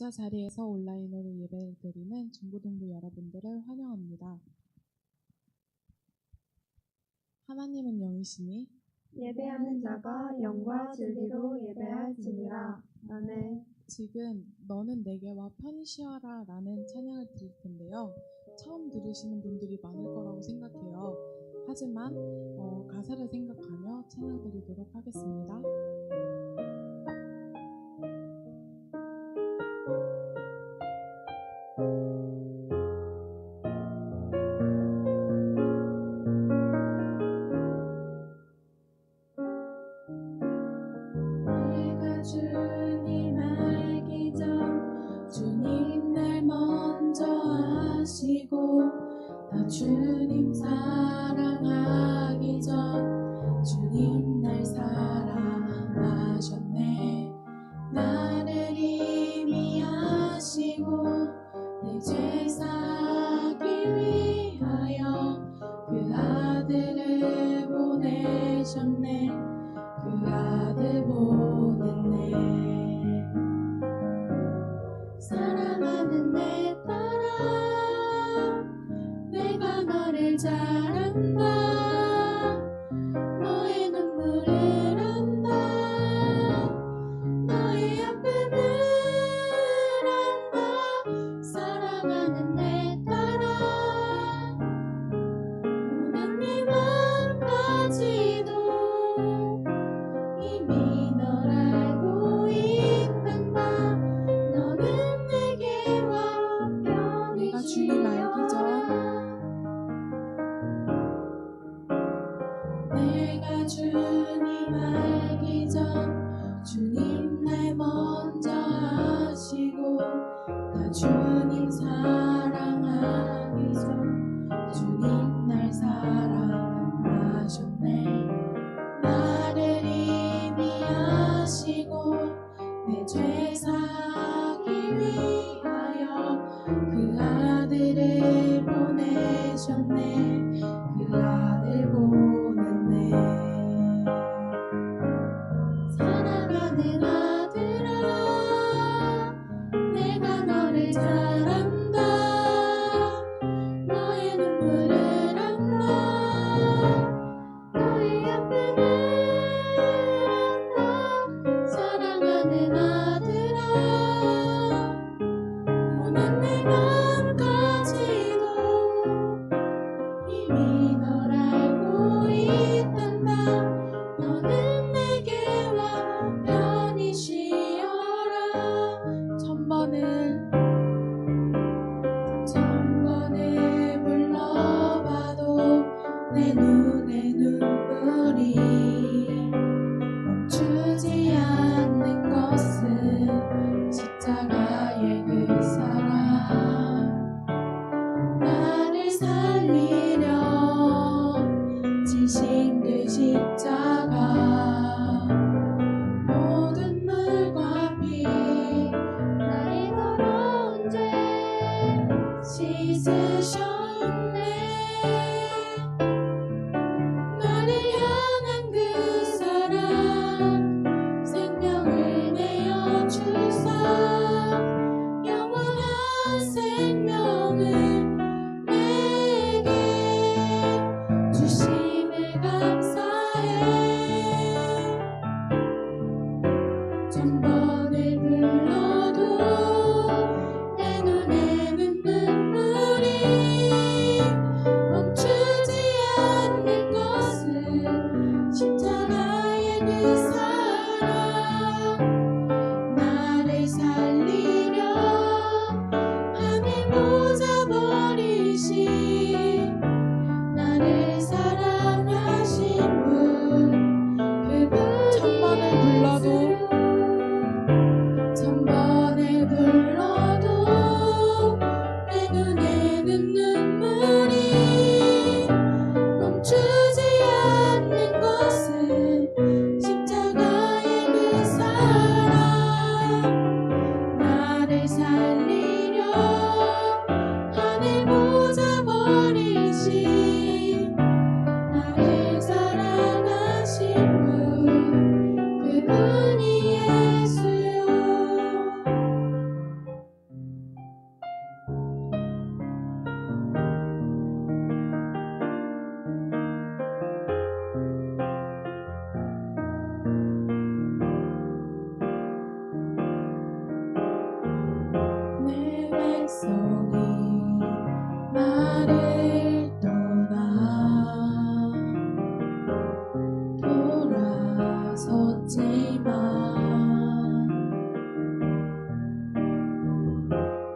각자 자리에서 온라인으로 예배를 드리는 중고등부 여러분들을 환영합니다. 하나님은 영이시니 예배하는 자가 영과 진리로 예배할지니라. 아멘. 지금 너는 내게와 편히 쉬어라 라는 찬양을 드릴 텐데요. 처음 들으시는 분들이 많을 거라고 생각해요. 하지만 가사를 생각하며 찬양 드리도록 하겠습니다. 주님 알기 전 주님 날 먼저 아시고 나 주님 사랑하기 전 주님 날 사랑하셨네. 나를 이미 아시고 내 죄 사기 위하여 그 아들을 보내셨네. 그 아들 보냈네. 사랑하는 내 딸아, 내가 너를 잘 안다. 너의 눈물을 안다. 너의 아픔을 안다. 사랑하는 내 딸아, 오는 내 맘까지도 이미 널 알고 있단다. 너는 내게와 편히 내가 주님 알기 전 내가 주님 알기 전 주님 날 먼저 아시고 나 주님 사랑하기 전 주님 날 사랑하셨네. 나를 이미 아시고 내 죄 사기 위하여 그 아들을 보내셨네. 그 아들 보냈네. 사랑하는 아들아, 내가 너를 잘 안다. 너의 눈물을 안다. 너의 아픔을 안다. 사랑하는 아들아, 오는 내 맘까지도 이미 널 알고 있단다. 너는 내게와 편히 쉬어라. 천번을 불러봐도 내 눈에 눈물이 멈추지 않는 것은 십자가의 그 사랑. 나를 살리려 지신 그 십자가, 모든 물과 피 나의 더러운 죄 씻으셨네. 나를 향한 그 사랑 생명을 내어 주사 영원한 생명을 내게 주심에 감사해. 천번을 불러도 내 눈에는 눈물이 멈추지 않는 것은 십자가의 그 사랑. 나를 살리려 하늘 모자 버리신 나를 사랑하신 분, 그분이 천번을 불러도 내 눈에는 눈물이 멈추지 않는 것은 십자가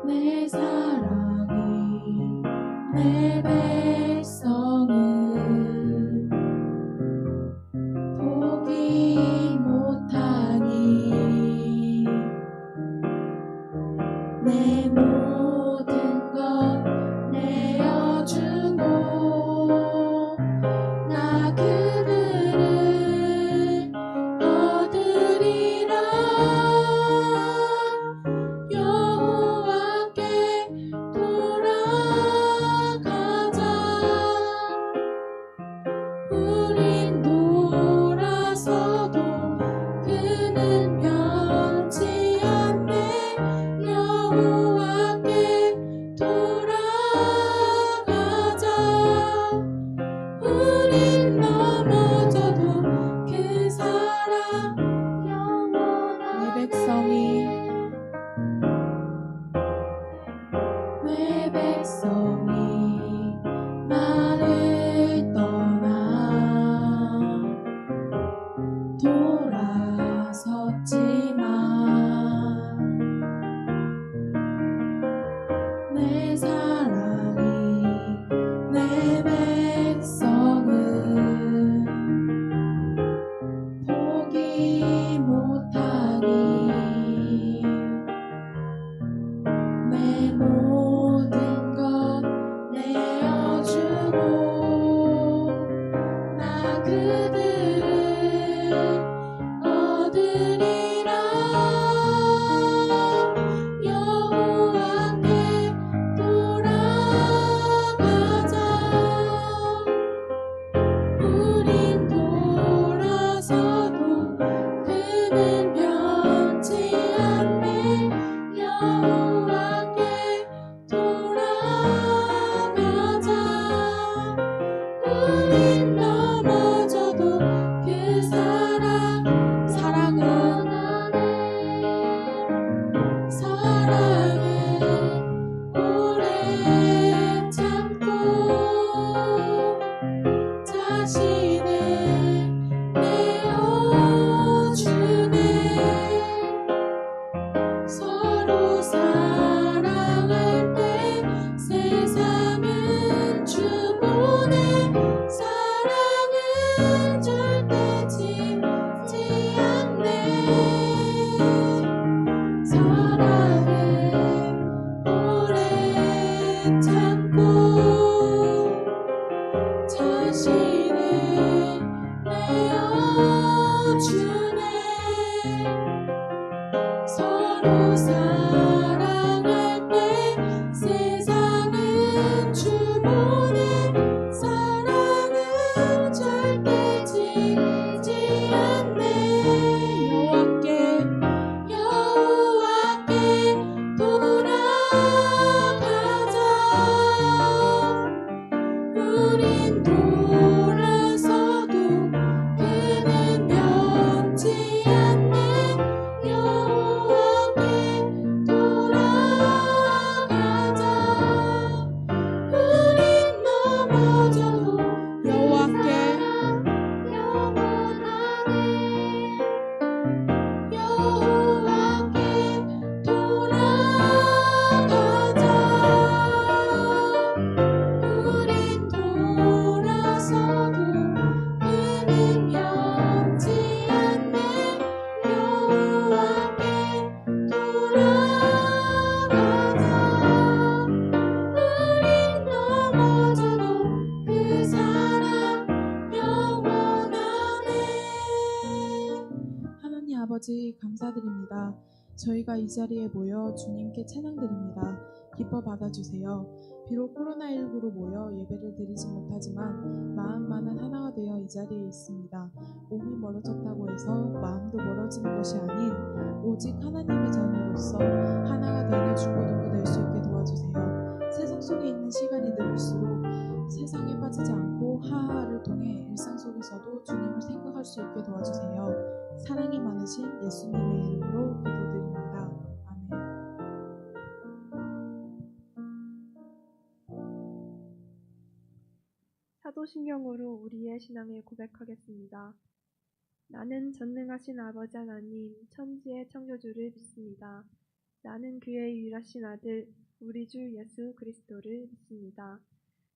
내 사랑이 내 백성을 포기 못하니 내 모든 것 내어주고 나 그들을 얻으리라 여호와께 돌아가자 우린 돌아서도 그는 변치 않네 여호와께 돌아가자 우린 넘어져도 그 사랑 영원하네 내 백성이 나를 떠나 돌아섰지만 내 사랑이 내 백성을 포기 못하니 내 모든 것 내어주고 나 그들을 얻으리라 여호와께 돌아가자 우린 돌아서도 그는 변치 않네 여호와께 돌아가자 우린 넘어져도 그 사랑은 오래 참고 자신을 내어주네 서로 사랑할 때 세상은 주보내 사랑은 절대 지지 않네 사랑은 오래 참고 자신을 내어주네 서로 사랑할 때 세상은 주보내 사랑은 절대 지지 않네 여호와께 돌아가자 우린 돌아서도 그는 변치 않네 여호와께 돌아가자 우린 넘어져도 여호와께 돌아가자 우린 돌아서도 그는 변치 않네 여호와께 돌아가자 우린 넘어져도 그 사랑 영원하네 하나님 아버지 감사드립니다. 저희가 이 자리에 모여 주님께 찬양드립니다. 기뻐 받아주세요. 비록 코로나19로 모여 예배를 드리지 못하지만 마음만은 하나가 되어 이 자리에 있습니다. 몸이 멀어졌다고 해서 마음도 멀어지는 것이 아닌 오직 하나님의 자녀로서 하나가 되는 중고등부 될 수 있게 도와주세요. 세상 속에 있는 시간이 늘수록 세상에 빠지지 않고 하하를 통해 일상 속에서도 주님을 생각할 수 있게 도와주세요. 사랑이 많으신 예수님의 이름으로 기도드립니다. 아멘. 사도신경으로 우리의 신앙을 고백하겠습니다. 나는 전능하신 아버지 하나님, 천지의 창조주를 믿습니다. 나는 그의 유일하신 아들, 우리 주 예수 그리스도를 믿습니다.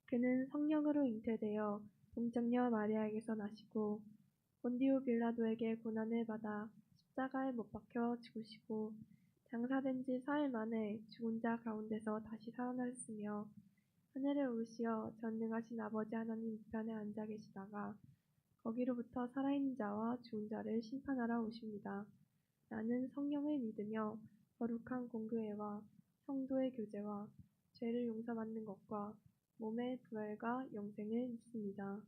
그는 성령으로 잉태되어 동정녀 마리아에게서 나시고 본디오 빌라도에게 고난을 받아 십자가에 못 박혀 죽으시고 장사된 지 4일 만에 죽은 자 가운데서 다시 살아나셨으며 하늘에 오르시어 전능하신 아버지 하나님 우편에 앉아 계시다가 거기로부터 살아있는 자와 죽은 자를 심판하러 오십니다. 나는 성령을 믿으며 거룩한 공교회와 성도의 교제와 죄를 용서받는 것과 몸의 부활과 영생을 믿습니다.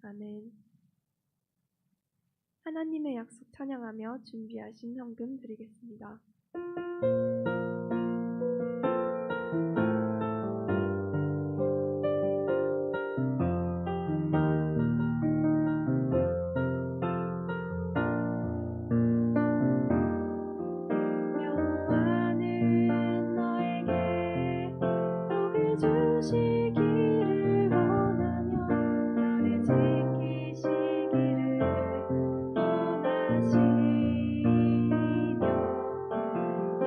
아멘. 하나님의 약속 찬양하며 준비하신 헌금 드리겠습니다. 여호와는 너에게 복을 주시기를 원하며 너를 지키시기를 원하시며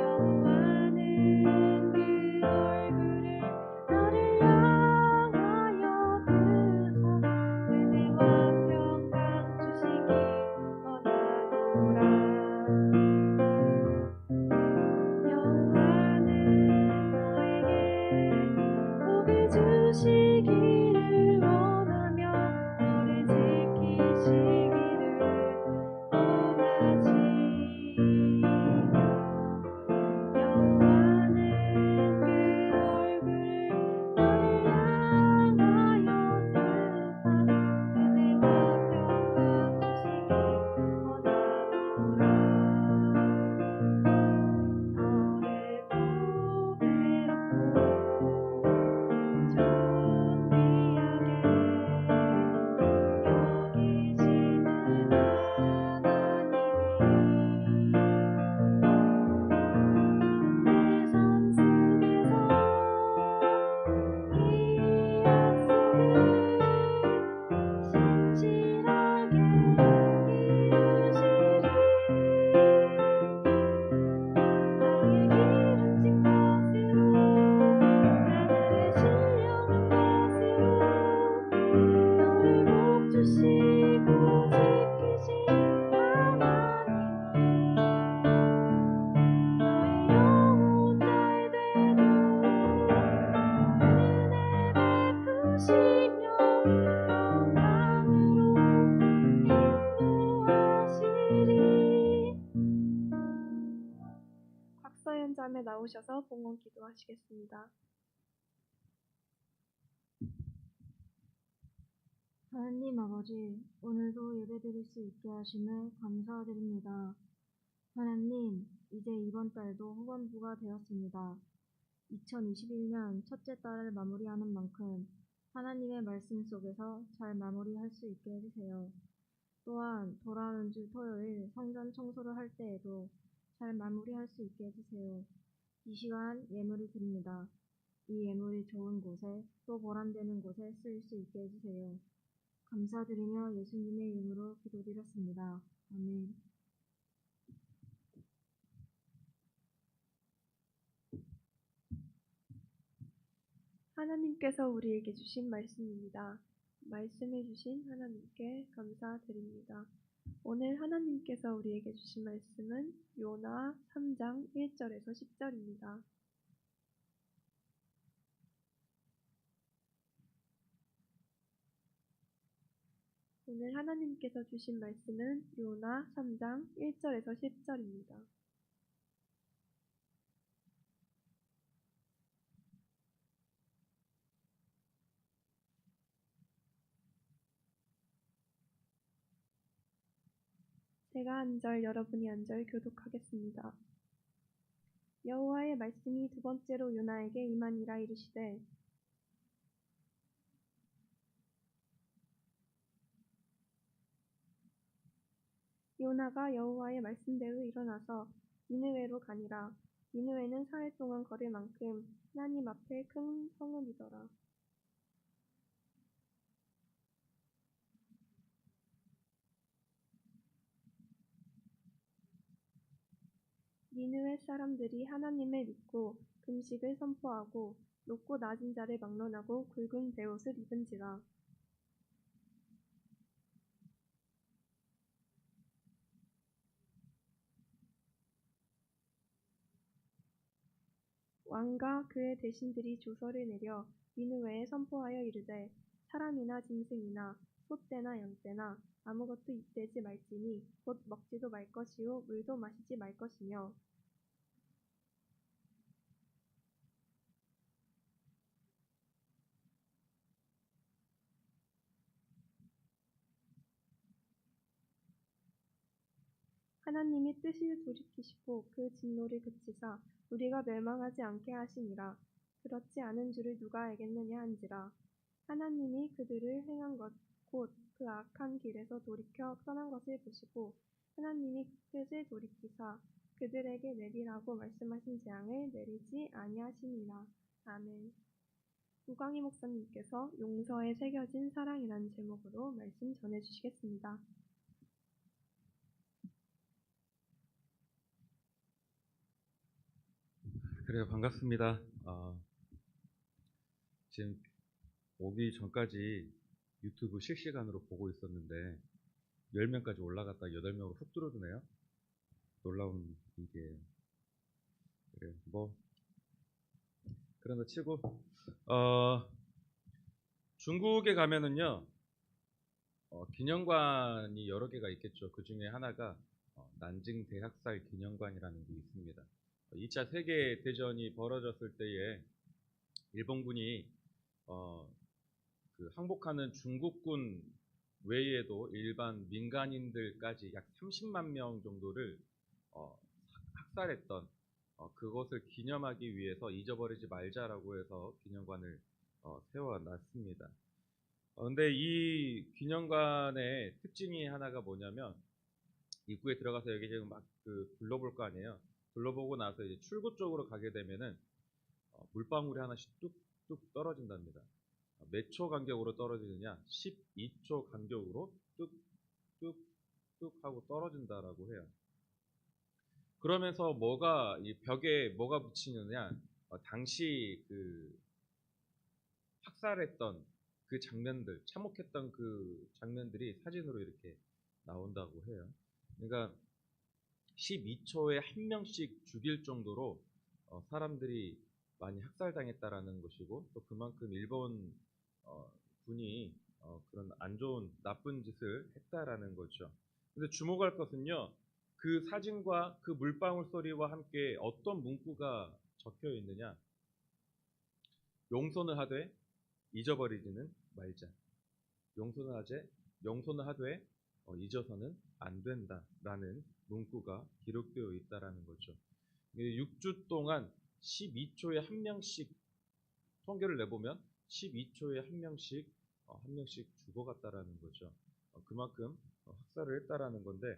여호와는 그 얼굴을 너를 향하여 드사 은혜와 평강 주시기 원하노라. 여호와는 너에게 복을 주시기를 원하며 너를 지키시기를 원하시며 여호와는 그 얼굴을 너를 향하여 드사 은혜와 평강 주시기 원하노라. 너를 보배롭고 존귀하게 여기시는 하나님이 내 삶 속에서 이 약속을 신실하게 이루시리. 나의 기름진 것으로 하늘의 신령한 것으로 너를 복주시고 지키신 하나님이 너의 영혼 잘 되도록 은혜 베푸시며 평강으로 인도하시리. 곽서연 자매 나오셔서 봉헌 기도하시겠습니다. 하나님 아버지, 오늘도 예배드릴 수 있게 하심을 감사드립니다. 하나님, 이제 이번 달도 후반부가 되었습니다. 2021년 첫째 달을 마무리하는 만큼 하나님의 말씀 속에서 잘 마무리할 수 있게 해주세요. 또한 돌아오는 주 토요일 성전 청소를 할 때에도 잘 마무리할 수 있게 해주세요. 이 시간 예물을 드립니다. 이 예물이 좋은 곳에 또 보람되는 곳에 쓰일 수 있게 해주세요. 감사드리며 예수님의 이름으로 기도드렸습니다. 아멘. 하나님께서 우리에게 주신 말씀입니다. 말씀해 주신 하나님께 감사드립니다. 오늘 하나님께서 우리에게 주신 말씀은 요나 3장 1절에서 10절입니다. 오늘 하나님께서 주신 말씀은 요나 3장 1절에서 10절입니다. 제가 한 절, 여러분이 한 절 교독하겠습니다. 여호와의 말씀이 두 번째로 요나에게 임하니라 이르시되 요나가 여호와의 말씀대로 일어나서 니느웨로 가니라. 니느웨는 4일 동안 걸을 만큼 하나님 앞에 큰 성읍이더라. 니느웨 사람들이 하나님을 믿고 금식을 선포하고 높고 낮은 자를 막론하고 굵은 베옷을 입은지라. 왕과 그의 대신들이 조서를 내려 니느웨에 선포하여 이르되 사람이나 짐승이나 소떼나 양떼나 아무것도 입되지 말지니 곧 먹지도 말 것이요 물도 마시지 말 것이며 하나님이 뜻을 돌이키시고 그 진노를 그치사 우리가 멸망하지 않게 하시니라. 그렇지 않은 줄을 누가 알겠느냐 한지라. 하나님이 그들을 행한 것 곧 그 악한 길에서 돌이켜 떠난 것을 보시고 하나님이 뜻을 돌이키사 그들에게 내리라고 말씀하신 재앙을 내리지 아니하시니라. 아멘. 우광희 목사님께서 용서에 새겨진 사랑이라는 제목으로 말씀 전해주시겠습니다. 그래요, 반갑습니다. 지금 오기 전까지 유튜브 실시간으로 보고 있었는데 10명까지 올라갔다 8명으로 훅 줄어드네요. 놀라운 일이에요. 그래요, 뭐 그런다 치고 중국에 가면은요 기념관이 여러 개가 있겠죠. 그 중에 하나가 난징 대학살 기념관이라는 게 있습니다. 2차 세계대전이 벌어졌을 때에 일본군이 그 항복하는 중국군 외에도 일반 민간인들까지 약 30만 명 정도를 학살했던 그것을 기념하기 위해서 잊어버리지 말자라고 해서 기념관을 세워놨습니다. 근데 이 기념관의 특징이 하나가 뭐냐면 입구에 들어가서 여기 지금 막 둘러볼 거 아니에요. 둘러보고 나서 이제 출구 쪽으로 가게 되면은 물방울이 하나씩 뚝뚝 떨어진답니다. 몇 초 간격으로 떨어지느냐? 12초 간격으로 뚝뚝뚝 하고 떨어진다라고 해요. 그러면서 이 벽에 뭐가 붙이느냐? 당시 그 학살했던 그 장면들, 참혹했던 그 장면들이 사진으로 이렇게 나온다고 해요. 그러니까 12초에 한 명씩 죽일 정도로 사람들이 많이 학살당했다라는 것이고, 또 그만큼 일본 군이 그런 안 좋은 나쁜 짓을 했다라는 거죠. 근데 주목할 것은요, 그 사진과 그 물방울 소리와 함께 어떤 문구가 적혀 있느냐? 용서는 하되 잊어버리지는 말자. 용서는 하되 잊어서는 안 된다라는 문구가 기록되어 있다라는 거죠. 6주 동안 12초에 한 명씩 통계를 내보면 12초에 한 명씩 죽어갔다라는 거죠. 그만큼 학살을 했다라는 건데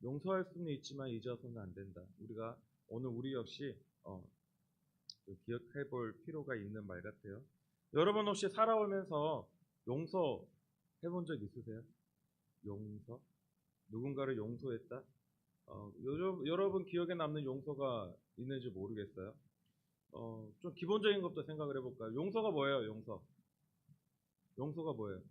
용서할 수는 있지만 잊어서는 안 된다. 우리가 오늘 우리 역시 기억해 볼 필요가 있는 말 같아요. 여러분 혹시 살아오면서 용서 해본 적 있으세요? 용서? 누군가를 용서했다? 여러분 기억에 남는 용서가 있는지 모르겠어요. 좀 기본적인 것부터 생각을 해볼까요? 용서가 뭐예요? 용서가 뭐예요?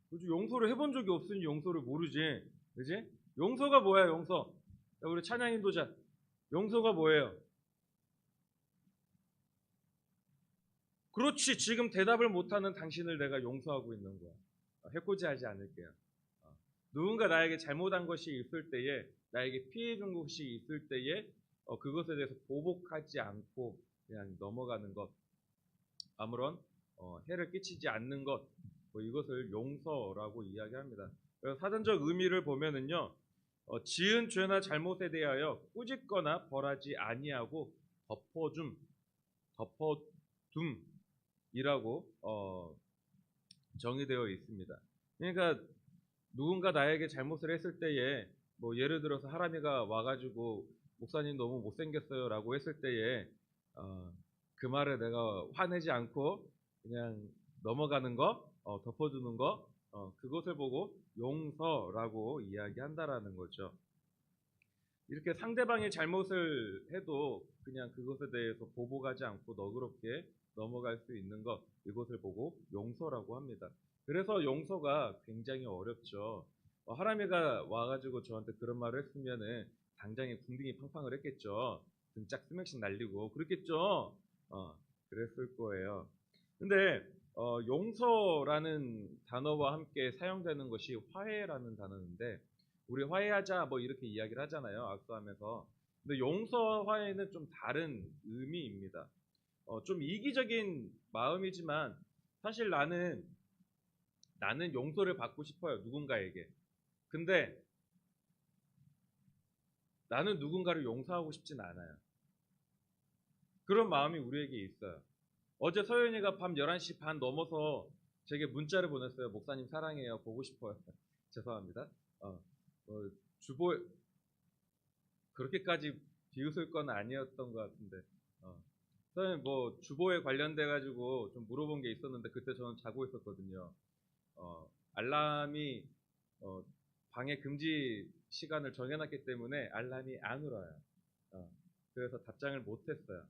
그치? 용서를 해본 적이 없으니 용서를 모르지. 그지? 용서가 뭐야, 용서? 우리 찬양 인도자. 용서가 뭐예요? 그렇지. 지금 대답을 못하는 당신을 내가 용서하고 있는 거야. 해코지하지 않을게요. 누군가 나에게 잘못한 것이 있을 때에, 나에게 피해 준 것이 있을 때에 그것에 대해서 보복하지 않고 그냥 넘어가는 것, 아무런 해를 끼치지 않는 것, 이것을 용서라고 이야기합니다. 사전적 의미를 보면은요, 지은 죄나 잘못에 대하여 꾸짖거나 벌하지 아니하고 덮어둠이라고 정의되어 있습니다. 그러니까 누군가 나에게 잘못을 했을 때에, 예를 들어서 하람이가 와가지고 목사님 너무 못생겼어요 라고 했을 때에 그 말에 내가 화내지 않고 그냥 넘어가는 거, 덮어주는 거, 그것을 보고 용서라고 이야기한다라는 거죠. 이렇게 상대방이 잘못을 해도 그냥 그것에 대해서 보복하지 않고 너그럽게 넘어갈 수 있는 것, 이것을 보고 용서라고 합니다. 그래서 용서가 굉장히 어렵죠. 하람이가 와가지고 저한테 그런 말을 했으면은 당장에 궁둥이 팡팡을 했겠죠. 등짝 스맥씩 날리고 그랬겠죠. 그랬을 거예요. 근데 용서라는 단어와 함께 사용되는 것이 화해라는 단어인데, 우리 화해하자 뭐 이렇게 이야기를 하잖아요, 악수하면서. 근데 용서 화해는 좀 다른 의미입니다. 좀 이기적인 마음이지만 사실 나는 용서를 받고 싶어요, 누군가에게. 근데 나는 누군가를 용서하고 싶진 않아요. 그런 마음이 우리에게 있어요. 어제 서연이가 밤 11시 반 넘어서 제게 문자를 보냈어요. 목사님 사랑해요. 보고 싶어요. 죄송합니다. 주보 그렇게까지 비웃을 건 아니었던 것 같은데. 서연이 뭐 주보에 관련돼 가지고 좀 물어본 게 있었는데 그때 저는 자고 있었거든요. 알람이 방해 금지 시간을 정해놨기 때문에 알람이 안 울어요. 그래서 답장을 못했어요.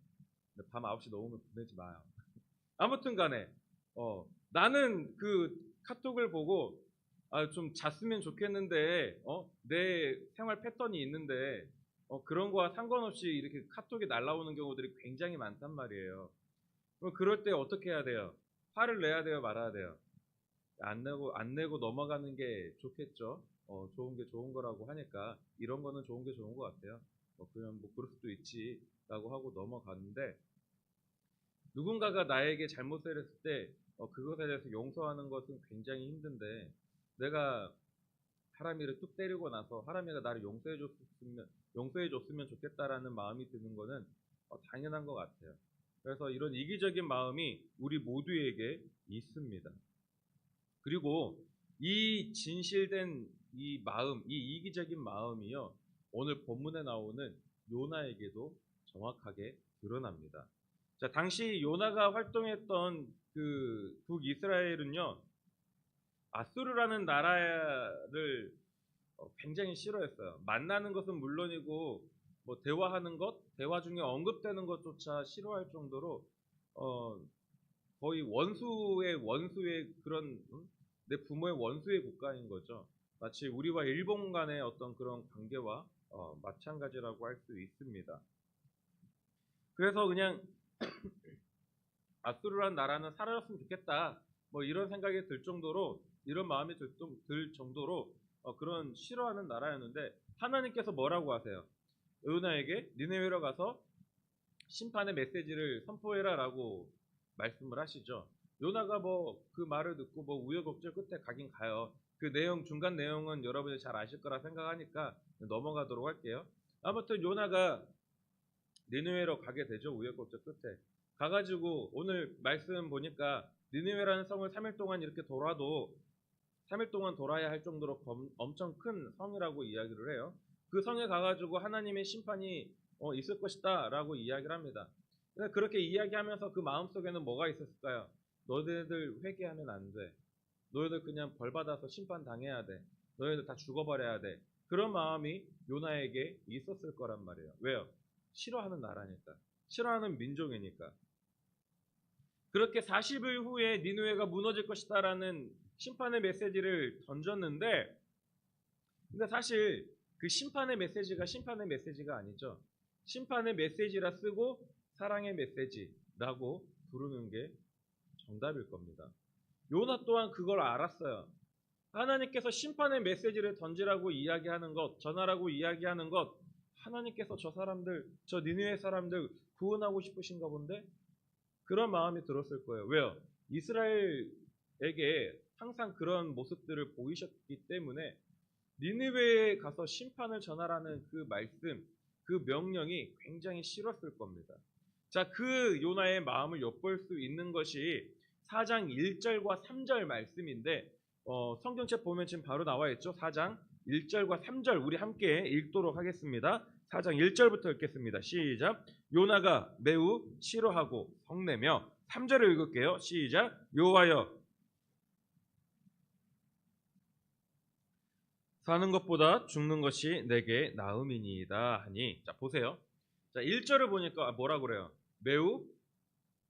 근데 밤 9시 넘으면 보내지 마요. 아무튼 간에 나는 그 카톡을 보고 좀 잤으면 좋겠는데 내 생활 패턴이 있는데 그런 거와 상관없이 이렇게 카톡이 날라오는 경우들이 굉장히 많단 말이에요. 그럼 그럴 때 어떻게 해야 돼요? 화를 내야 돼요, 말아야 돼요? 안 내고 넘어가는 게 좋겠죠. 좋은 게 좋은 거라고 하니까 이런 거는 좋은 게 좋은 것 같아요. 그냥 뭐 그럴 수도 있지라고 하고 넘어갔는데, 누군가가 나에게 잘못을 했을 때 그것에 대해서 용서하는 것은 굉장히 힘든데, 내가 하람이를 뚝 때리고 나서 하람이가 나를 용서해줬으면 좋겠다라는 마음이 드는 거는 당연한 것 같아요. 그래서 이런 이기적인 마음이 우리 모두에게 있습니다. 그리고 이 진실된 이 마음, 이 이기적인 마음이요, 오늘 본문에 나오는 요나에게도 정확하게 드러납니다. 자, 당시 요나가 활동했던 그 북이스라엘은요, 아수르라는 나라를 굉장히 싫어했어요. 만나는 것은 물론이고 뭐 대화하는 것, 대화 중에 언급되는 것조차 싫어할 정도로 거의 원수의 그런 내 부모의 원수의 국가인 거죠. 마치 우리와 일본 간의 어떤 그런 관계와 마찬가지라고 할 수 있습니다. 그래서 그냥 아수르라는 나라는 사라졌으면 좋겠다, 뭐 이런 생각이 들 정도로, 이런 마음이 들 정도로 그런 싫어하는 나라였는데, 하나님께서 뭐라고 하세요? 요나에게 니네웨로 가서 심판의 메시지를 선포해라라고 말씀을 하시죠. 요나가 뭐 그 말을 듣고 뭐 우여곡절 끝에 가긴 가요. 그 중간 내용은 여러분이 잘 아실 거라 생각하니까 넘어가도록 할게요. 아무튼 요나가 니느웨로 가게 되죠. 우여곡절 끝에 가가지고 오늘 말씀 보니까 니느웨라는 성을 3일 동안 이렇게 돌아도 3일 동안 돌아야 할 정도로 엄청 큰 성이라고 이야기를 해요. 그 성에 가가지고 하나님의 심판이 있을 것이다 라고 이야기를 합니다. 그렇게 이야기하면서 그 마음속에는 뭐가 있었을까요? 너희들 회개하면 안 돼. 너희들 그냥 벌받아서 심판당해야 돼. 너희들 다 죽어버려야 돼. 그런 마음이 요나에게 있었을 거란 말이에요. 왜요? 싫어하는 나라니까. 싫어하는 민족이니까. 그렇게 40일 후에 니느웨가 무너질 것이다 라는 심판의 메시지를 던졌는데, 근데 사실 그 심판의 메시지가 아니죠. 심판의 메시지라 쓰고 사랑의 메시지라고 부르는 게 정답일 겁니다. 요나 또한 그걸 알았어요. 하나님께서 심판의 메시지를 던지라고 이야기하는 것, 전하라고 이야기하는 것, 하나님께서 저 니느웨 사람들 구원하고 싶으신가 본데? 그런 마음이 들었을 거예요. 왜요? 이스라엘에게 항상 그런 모습들을 보이셨기 때문에 니느웨에 가서 심판을 전하라는 그 말씀, 그 명령이 굉장히 싫었을 겁니다. 자, 그 요나의 마음을 엿볼 수 있는 것이 4장 1절과 3절 말씀인데, 성경책 보면 지금 바로 나와 있죠. 4장 1절과 3절 우리 함께 읽도록 하겠습니다. 4장 1절부터 읽겠습니다. 시작. 요나가 매우 싫어하고 성내며, 3절을 읽을게요. 시작. 여호와여, 사는 것보다 죽는 것이 내게 나음이니이다 하니. 자, 보세요. 자, 1절을 보니까 뭐라 그래요? 매우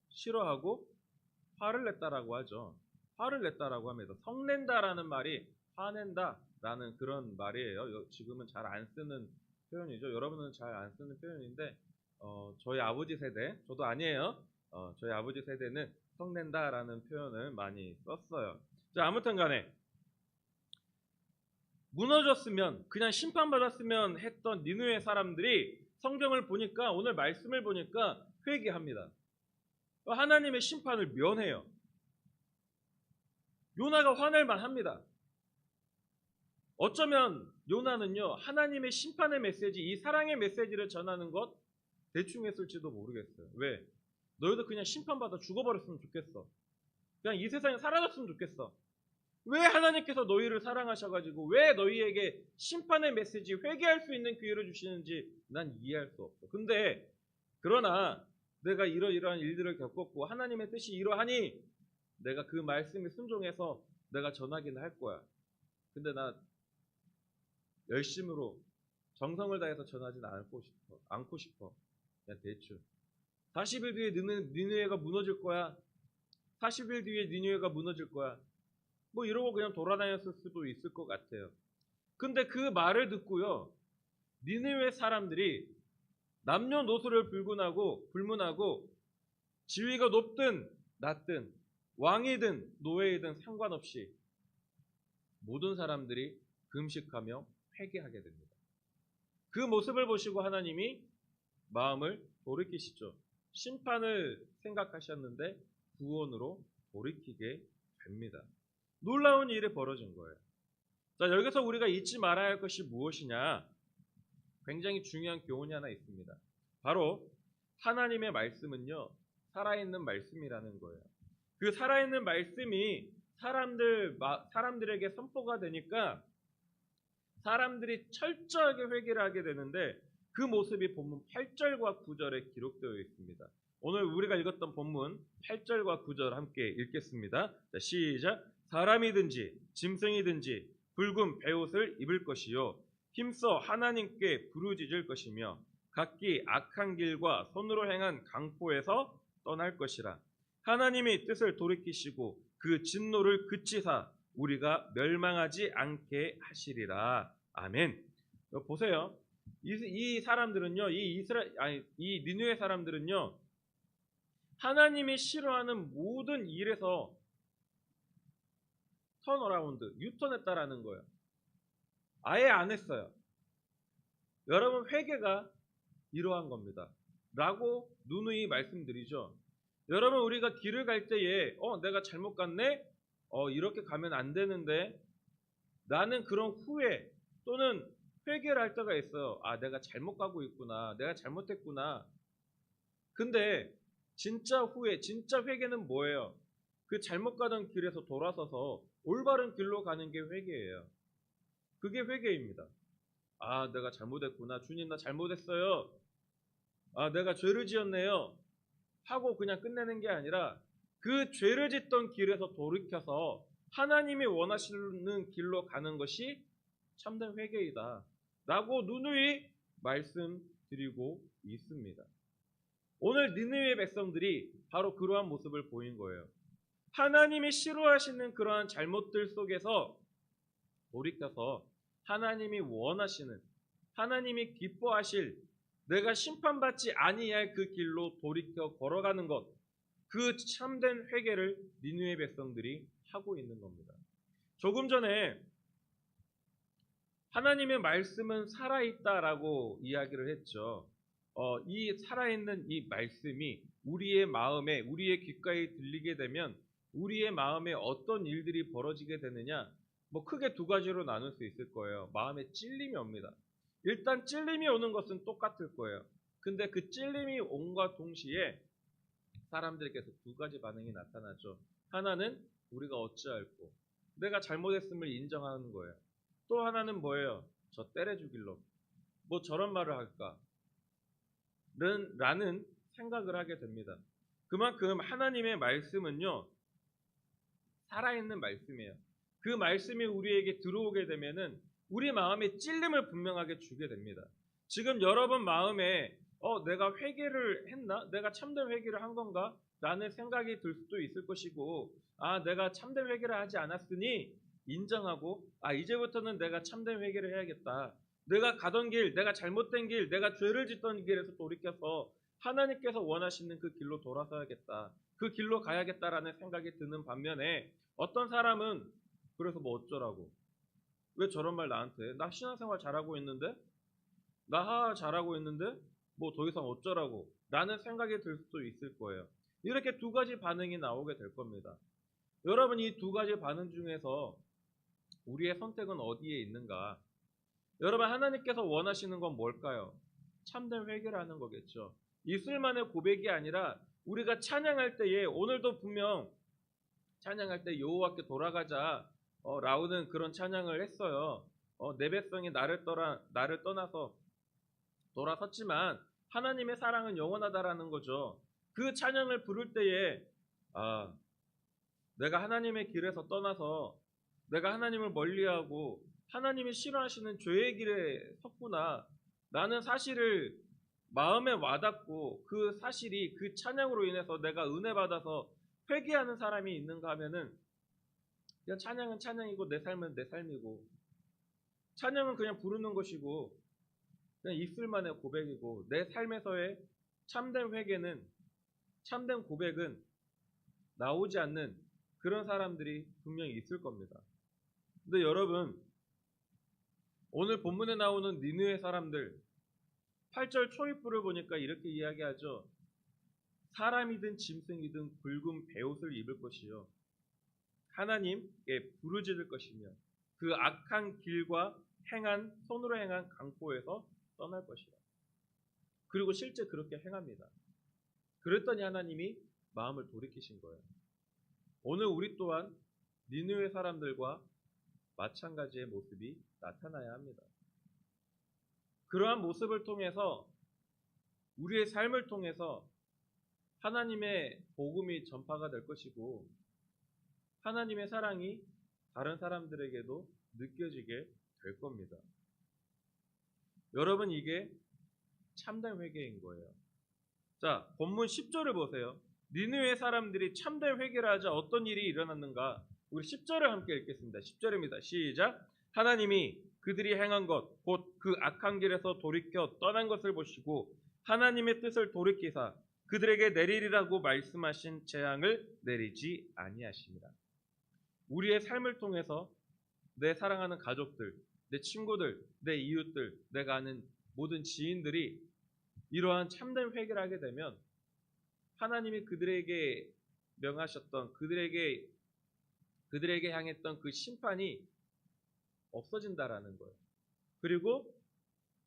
싫어하고 화를 냈다라고 하죠. 화를 냈다라고 합니다. 성낸다라는 말이 화낸다라는 그런 말이에요. 지금은 잘 안 쓰는 표현이죠. 여러분은 잘 안 쓰는 표현인데 저희 아버지 세대, 저도 아니에요. 저희 아버지 세대는 성낸다라는 표현을 많이 썼어요. 자, 아무튼 간에 무너졌으면, 그냥 심판받았으면 했던 니느웨 사람들이 성경을 보니까, 오늘 말씀을 보니까 회개합니다. 하나님의 심판을 면해요. 요나가 화낼 만합니다. 어쩌면 요나는요, 하나님의 심판의 메시지, 이 사랑의 메시지를 전하는 것 대충 했을지도 모르겠어요. 왜? 너희도 그냥 심판받아 죽어버렸으면 좋겠어. 그냥 이 세상에 사라졌으면 좋겠어. 왜 하나님께서 너희를 사랑하셔가지고 왜 너희에게 심판의 메시지, 회개할 수 있는 기회를 주시는지 난 이해할 수 없어. 근데 그러나 내가 이러이러한 일들을 겪었고 하나님의 뜻이 이러하니 내가 그 말씀에 순종해서 내가 전하기는 할 거야. 근데 나 열심으로 정성을 다해서 전하지는 않고 싶어. 그냥 대충 40일 뒤에 니느웨가 무너질 거야. 40일 뒤에 니느웨가 무너질 거야. 뭐 이러고 그냥 돌아다녔을 수도 있을 것 같아요. 근데 그 말을 듣고요, 니느웨 사람들이 남녀노소를 불문하고 지위가 높든 낮든 왕이든 노예이든 상관없이 모든 사람들이 금식하며 회개하게 됩니다. 그 모습을 보시고 하나님이 마음을 돌이키시죠. 심판을 생각하셨는데 구원으로 돌이키게 됩니다. 놀라운 일이 벌어진 거예요. 자, 여기서 우리가 잊지 말아야 할 것이 무엇이냐? 굉장히 중요한 교훈이 하나 있습니다. 바로 하나님의 말씀은요, 살아있는 말씀이라는 거예요. 그 살아있는 말씀이 사람들에게 선포가 되니까 사람들이 철저하게 회개를 하게 되는데 그 모습이 본문 8절과 9절에 기록되어 있습니다. 오늘 우리가 읽었던 본문 8절과 9절 함께 읽겠습니다. 자, 시작. 사람이든지 짐승이든지 붉은 베옷을 입을 것이요 힘써 하나님께 부르짖을 것이며 각기 악한 길과 손으로 행한 강포에서 떠날 것이라. 하나님이 뜻을 돌이키시고 그 진노를 그치사 우리가 멸망하지 않게 하시리라. 아멘. 보세요. 이 사람들은요, 이 니느웨 사람들은요, 하나님이 싫어하는 모든 일에서 턴어라운드, 유턴했다라는 거예요. 아예 안 했어요. 여러분, 회개가 이러한 겁니다. 라고 누누이 말씀드리죠. 여러분, 우리가 길을 갈 때에 내가 잘못 갔네? 이렇게 가면 안 되는데 나는 그런 후회 또는 회개를 할 때가 있어요. 아, 내가 잘못 가고 있구나. 내가 잘못했구나. 근데 진짜 후회, 진짜 회개는 뭐예요? 그 잘못 가던 길에서 돌아서서 올바른 길로 가는 게 회개예요. 그게 회개입니다. 아, 내가 잘못했구나. 주님, 나 잘못했어요. 아, 내가 죄를 지었네요. 하고 그냥 끝내는 게 아니라 그 죄를 짓던 길에서 돌이켜서 하나님이 원하시는 길로 가는 것이 참된 회개이다. 라고 누누이 말씀드리고 있습니다. 오늘 니느웨 백성들이 바로 그러한 모습을 보인 거예요. 하나님이 싫어하시는 그러한 잘못들 속에서 돌이켜서 하나님이 원하시는, 하나님이 기뻐하실, 내가 심판받지 아니할 그 길로 돌이켜 걸어가는 것, 그 참된 회개를 니느웨 백성들이 하고 있는 겁니다. 조금 전에 하나님의 말씀은 살아있다라고 이야기를 했죠. 이 살아있는 이 말씀이 우리의 마음에, 우리의 귓가에 들리게 되면 우리의 마음에 어떤 일들이 벌어지게 되느냐, 크게 두 가지로 나눌 수 있을 거예요. 마음에 찔림이 옵니다. 일단 찔림이 오는 것은 똑같을 거예요. 근데 그 찔림이 온과 동시에 사람들께서 두 가지 반응이 나타나죠. 하나는 우리가 어찌할꼬, 내가 잘못했음을 인정하는 거예요. 또 하나는 뭐예요? 저 때려 죽일러. 저런 말을 할까? 라는 생각을 하게 됩니다. 그만큼 하나님의 말씀은요, 살아있는 말씀이에요. 그 말씀이 우리에게 들어오게 되면은 우리 마음에 찔림을 분명하게 주게 됩니다. 지금 여러분 마음에 내가 회개를 했나? 내가 참된 회개를 한 건가? 라는 생각이 들 수도 있을 것이고, 내가 참된 회개를 하지 않았으니 인정하고, 이제부터는 내가 참된 회개를 해야겠다. 내가 가던 길, 내가 잘못된 길, 내가 죄를 짓던 길에서 돌이켜서 하나님께서 원하시는 그 길로 돌아서야겠다. 그 길로 가야겠다라는 생각이 드는 반면에, 어떤 사람은 그래서 뭐 어쩌라고? 왜 저런 말 나한테? 나 신앙생활 잘하고 있는데? 나 잘하고 있는데? 뭐 더 이상 어쩌라고? 라는 생각이 들 수도 있을 거예요. 이렇게 두 가지 반응이 나오게 될 겁니다. 여러분, 이 두 가지 반응 중에서 우리의 선택은 어디에 있는가? 여러분, 하나님께서 원하시는 건 뭘까요? 참된 회개를 하는 거겠죠. 입술만의 고백이 아니라 우리가 찬양할 때에, 오늘도 분명 찬양할 때 여호와께 돌아가자 라우는 그런 찬양을 했어요. 내 백성이 나를 떠나서 돌아섰지만 하나님의 사랑은 영원하다라는 거죠. 그 찬양을 부를 때에 내가 하나님의 길에서 떠나서 내가 하나님을 멀리하고 하나님이 싫어하시는 죄의 길에 섰구나 라는 사실을 마음에 와닿고, 그 사실이 그 찬양으로 인해서 내가 은혜 받아서 회개하는 사람이 있는가 하면은, 그냥 찬양은 찬양이고 내 삶은 내 삶이고, 찬양은 그냥 부르는 것이고 그냥 입술만의 고백이고, 내 삶에서의 참된 회개는, 참된 고백은 나오지 않는 그런 사람들이 분명히 있을 겁니다. 근데 여러분, 오늘 본문에 나오는 니느웨 사람들 8절 초입부를 보니까 이렇게 이야기하죠. 사람이든 짐승이든 붉은 베옷을 입을 것이요 하나님께 부르짖을 것이며 그 악한 길과 손으로 행한 강포에서 떠날 것이라. 그리고 실제 그렇게 행합니다. 그랬더니 하나님이 마음을 돌이키신 거예요. 오늘 우리 또한 니느웨 사람들과 마찬가지의 모습이 나타나야 합니다. 그러한 모습을 통해서, 우리의 삶을 통해서 하나님의 복음이 전파가 될 것이고, 하나님의 사랑이 다른 사람들에게도 느껴지게 될 겁니다. 여러분, 이게 참된 회개인 거예요. 자, 본문 10절을 보세요. 니느웨 사람들이 참된 회개를 하자 어떤 일이 일어났는가? 우리 10절을 함께 읽겠습니다. 10절입니다. 시작. 하나님이 그들이 행한 것, 곧 그 악한 길에서 돌이켜 떠난 것을 보시고 하나님의 뜻을 돌이키사 그들에게 내리리라고 말씀하신 재앙을 내리지 아니하십니다. 우리의 삶을 통해서 내 사랑하는 가족들, 내 친구들, 내 이웃들, 내가 아는 모든 지인들이 이러한 참된 회개를 하게 되면 하나님이 그들에게 명하셨던, 그들에게 향했던 그 심판이 없어진다라는 거예요. 그리고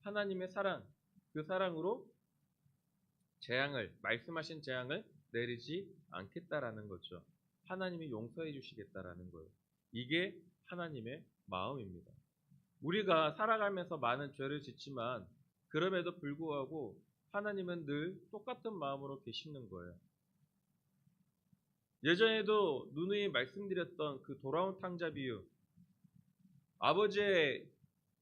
하나님의 사랑, 그 사랑으로 말씀하신 재앙을 내리지 않겠다라는 거죠. 하나님이 용서해 주시겠다라는 거예요. 이게 하나님의 마음입니다. 우리가 살아가면서 많은 죄를 짓지만 그럼에도 불구하고 하나님은 늘 똑같은 마음으로 계시는 거예요. 예전에도 누누이 말씀드렸던 그 돌아온 탕자 비유, 아버지의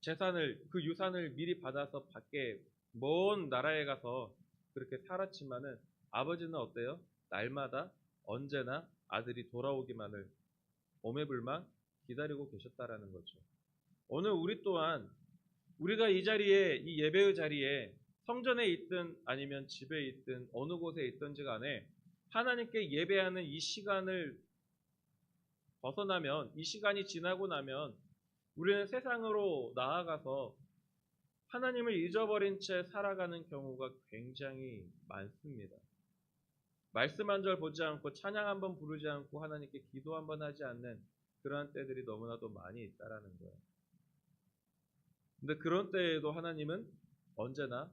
재산을, 그 유산을 미리 받아서 밖에 먼 나라에 가서 그렇게 살았지만은 아버지는 어때요? 날마다 언제나 아들이 돌아오기만을 오매불망 기다리고 계셨다라는 거죠. 오늘 우리 또한 우리가 이 자리에, 이 예배의 자리에 성전에 있든 아니면 집에 있든 어느 곳에 있든지 간에 하나님께 예배하는 이 시간을 벗어나면, 이 시간이 지나고 나면 우리는 세상으로 나아가서 하나님을 잊어버린 채 살아가는 경우가 굉장히 많습니다. 말씀 한 절 보지 않고 찬양 한 번 부르지 않고 하나님께 기도 한 번 하지 않는 그러한 때들이 너무나도 많이 있다라는 거예요. 근데 그런 때에도 하나님은 언제나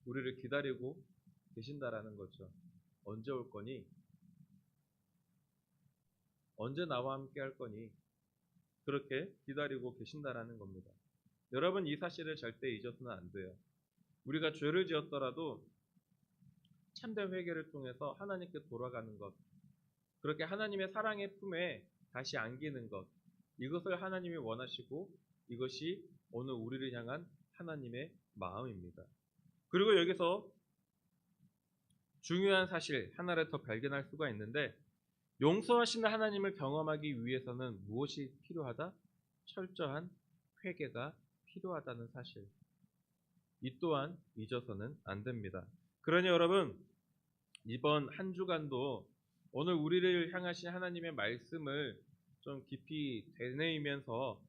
우리를 기다리고 계신다라는 거죠. 언제 올 거니? 언제 나와 함께 할 거니? 그렇게 기다리고 계신다라는 겁니다. 여러분, 이 사실을 절대 잊어서는 안 돼요. 우리가 죄를 지었더라도 참된 회개를 통해서 하나님께 돌아가는 것, 그렇게 하나님의 사랑의 품에 다시 안기는 것, 이것을 하나님이 원하시고 이것이 오늘 우리를 향한 하나님의 마음입니다. 그리고 여기서 중요한 사실 하나를 더 발견할 수가 있는데, 용서하시는 하나님을 경험하기 위해서는 무엇이 필요하다? 철저한 회개가 필요하다는 사실. 이 또한 잊어서는 안 됩니다. 그러니 여러분, 이번 한 주간도 오늘 우리를 향하신 하나님의 말씀을 좀 깊이 되뇌이면서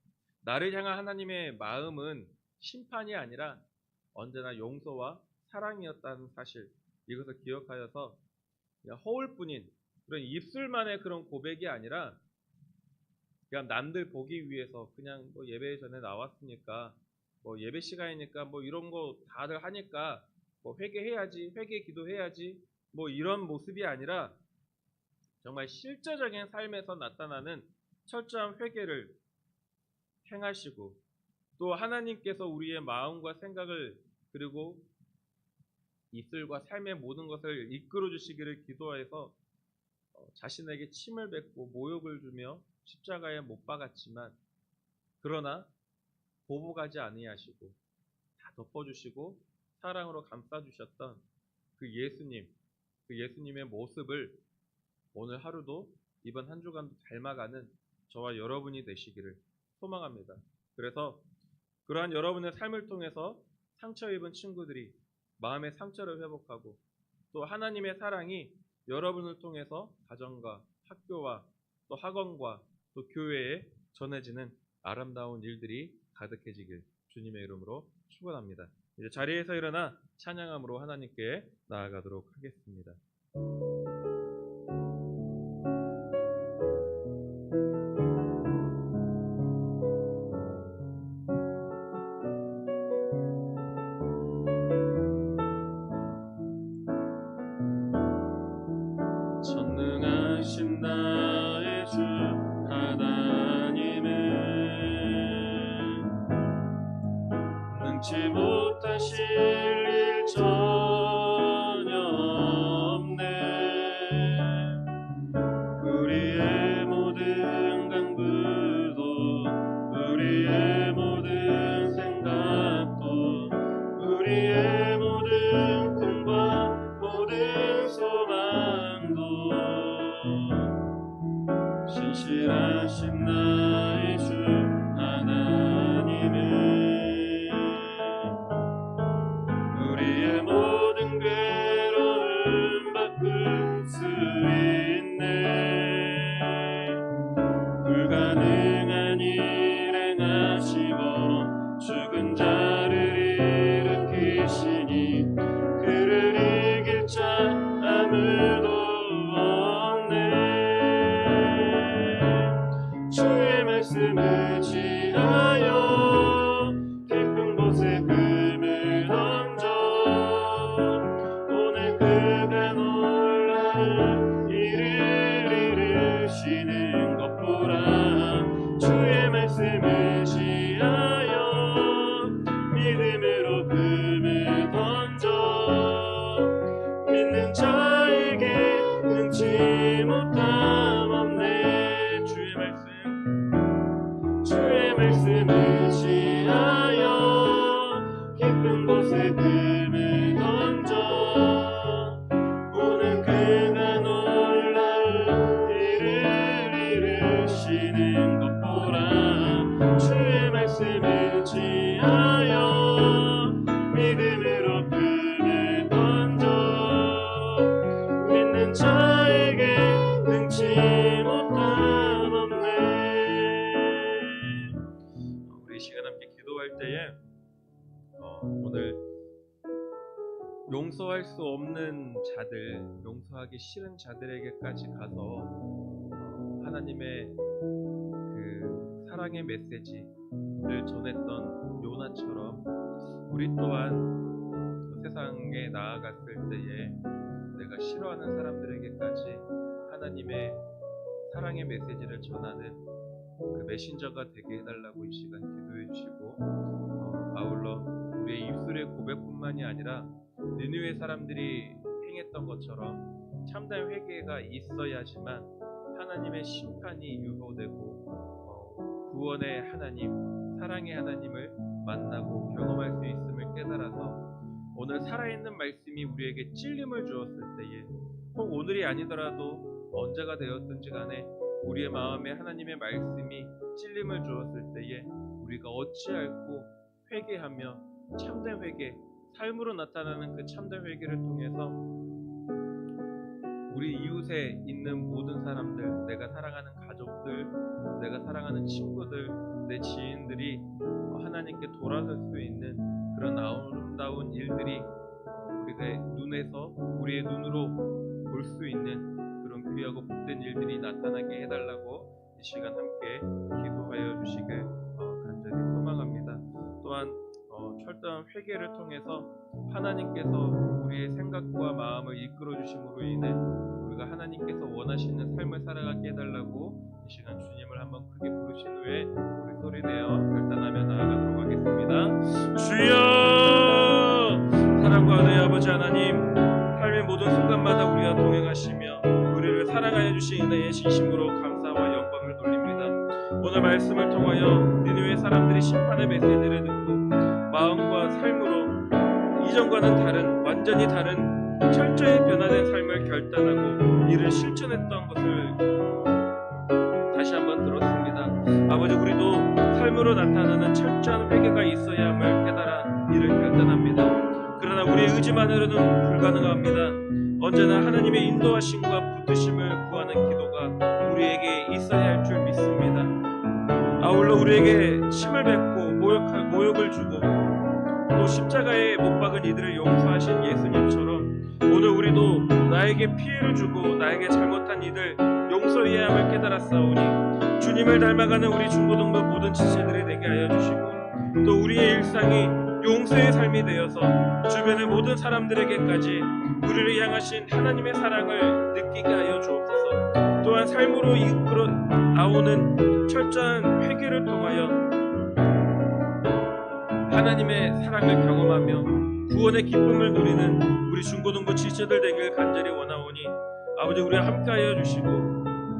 나를 향한 하나님의 마음은 심판이 아니라 언제나 용서와 사랑이었다는 사실, 이것을 기억하여서 그냥 허울뿐인 그런 입술만의 그런 고백이 아니라 그냥 남들 보기 위해서 그냥 뭐 예배 전에 나왔으니까 뭐 예배 시간이니까 뭐 이런 거 다들 하니까 뭐 회개해야지, 회개 기도해야지, 뭐 이런 모습이 아니라 정말 실제적인 삶에서 나타나는 철저한 회개를 행하시고, 또 하나님께서 우리의 마음과 생각을 그리고 입술과 삶의 모든 것을 이끌어 주시기를 기도해서 자신에게 침을 뱉고 모욕을 주며 십자가에 못 박았지만, 그러나 보복하지 아니하시고 다 덮어주시고 사랑으로 감싸주셨던 그 예수님의 모습을 오늘 하루도 이번 한 주간도 닮아가는 저와 여러분이 되시기를 소망합니다. 그래서 그러한 여러분의 삶을 통해서 상처 입은 친구들이 마음의 상처를 회복하고, 또 하나님의 사랑이 여러분을 통해서 가정과 학교와 또 학원과 또 교회에 전해지는 아름다운 일들이 가득해지길 주님의 이름으로 축원합니다. 이제 자리에서 일어나 찬양함으로 하나님께 나아가도록 하겠습니다. 전능하신 나의 주 하나님은 능치 못하실 일 전혀 없네. 우리의 모든 강구도 우리의 모든 생각도 우리의 모든 꿈과 모든 소망도 신실하신 나의 주 하나님은 우리의 모든 괴로움 바꿀 수 있네. 불가능한 일 행하시고 죽은 자를 일으키시니 그를 이길 자 아무도 없네. 주의 말씀을 지하여 깊은 곳에 금을 던져 오늘 그가 놀라운 일을 이루시는 것 보라. 주의 말씀을 지하여 믿음으로 금을 던져 믿는 자에게 능치 못함 없네. 주의 말씀을 지하여 깊은 곳에 금을 던져 오늘 그가 놀라운 일을 이루시는 것 보라. 주의 말씀을 지하여 믿음으로 금을 던져 믿는 자에게 능치 못함 없네. 우리 시간 함께 기도할 때에 오늘 용서할 수 없는 자들, 용서하기 싫은 자들에게까지 가서 하나님의 그 사랑의 메시지를 전했던 요나처럼 우리 또한 세상에 나아갔을 때에 내가 싫어하는 사람들에게까지 하나님의 사랑의 메시지를 전하는 그 메신저가 되게 해달라고 이 시간 기도해 주시고, 아울러 우리의 입술의 고백뿐만이 아니라 느느웨 사람들이 행했던 것처럼 참된 회개가 있어야지만 하나님의 심판이 유효되고 구원의 하나님, 사랑의 하나님을 만나고 경험할 수 있음을 깨달아서 오늘 살아있는 말씀이 우리에게 찔림을 주었을 때에, 혹 오늘이 아니더라도 언제가 되었든지 간에 우리의 마음에 하나님의 말씀이 찔림을 주었을 때에 우리가 어찌할꼬 회개하며 참된 회개, 삶으로 나타나는 그 참된 회개를 통해서 우리 이웃에 있는 모든 사람들, 내가 사랑하는 가족들, 내가 사랑하는 친구들, 내 지인들이 하나님께 돌아설 수 있는 그런 아름다운 일들이 우리의 눈으로 볼 수 있는 그런 귀하고 복된 일들이 나타나게 해달라고 이 시간 함께 기도하여 주시길 간절히 소망합니다. 또한 철저한 회개를 통해서 하나님께서 우리의 생각과 마음을 이끌어 주심으로 인해 우리가 하나님께서 원하시는 삶을 살아가게 해달라고 이 시간 주님을 한번 크게 부르신 후에 우리 소리내어 결단하며 나아가도록 하겠습니다. 주여! 사랑과 은혜의 아버지 하나님, 삶의 모든 순간마다 우리와 동행하시며 우리를 사랑하여 주신 은혜의 진심으로 감사와 영광을 돌립니다. 오늘 말씀을 통하여 니느웨 사람들이 심판의 메시지를 듣고 마음과 삶으로 이전과는 다른, 완전히 다른 철저히 변화된 삶을 결단하고 이를 실천했던 것을 다시 한번 들었습니다. 아버지, 우리도 삶으로 나타나는 철저한 회개가 있어야 함을 깨달아 이를 결단합니다. 그러나 우리의 의지만으로는 불가능합니다. 언제나 하나님의 인도하심과 붙드심을 구하는 기도가 우리에게 있어야 할 줄 믿습니다. 아울러 우리에게 침을 뱉고 모욕을 주고 또 십자가에 못 박은 이들을 용서하신 예수님처럼 오늘 우리도 나에게 피해를 주고 나에게 잘못한 이들 용서해야 함을 깨달았사오니 주님을 닮아가는 우리 중고등부 모든 지체들이 되게 하여 주시고 또 우리의 일상이 용서의 삶이 되어서 주변의 모든 사람들에게까지 우리를 향하신 하나님의 사랑을 느끼게 하여 주옵소서. 또한 삶으로 이끌어 나오는 철저한 회개를 통하여 하나님의 사랑을 경험하며 구원의 기쁨을 누리는 우리 중고등부 지체들 되길 간절히 원하오니 아버지, 우리와 함께하여 주시고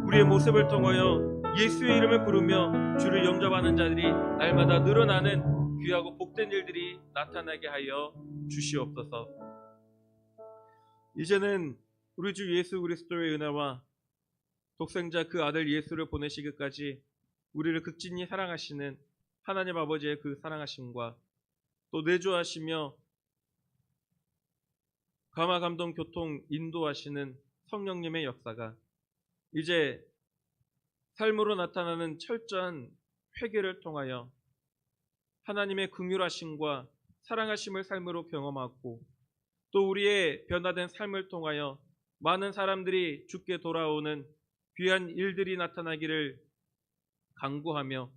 우리의 모습을 통하여 예수의 이름을 부르며 주를 영접하는 자들이 날마다 늘어나는 귀하고 복된 일들이 나타나게 하여 주시옵소서. 이제는 우리 주 예수 그리스도의 은혜와 독생자 그 아들 예수를 보내시기까지 우리를 극진히 사랑하시는 하나님 아버지의 그 사랑하심과 또 내주하시며 감화 감동 교통 인도하시는 성령님의 역사가 이제 삶으로 나타나는 철저한 회개를 통하여 하나님의 긍휼하심과 사랑하심을 삶으로 경험하고 또 우리의 변화된 삶을 통하여 많은 사람들이 주께 돌아오는 귀한 일들이 나타나기를 간구하며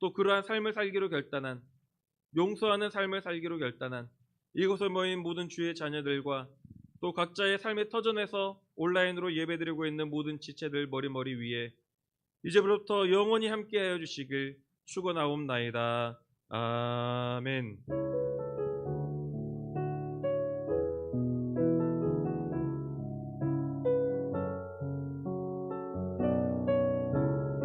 또 그러한 삶을 살기로 결단한, 용서하는 삶을 살기로 결단한 이곳에 모인 모든 주의 자녀들과 또 각자의 삶의 터전에서 온라인으로 예배드리고 있는 모든 지체들 머리 위에 이제부터 영원히 함께하여 주시길 축원하옵나이다. 아멘.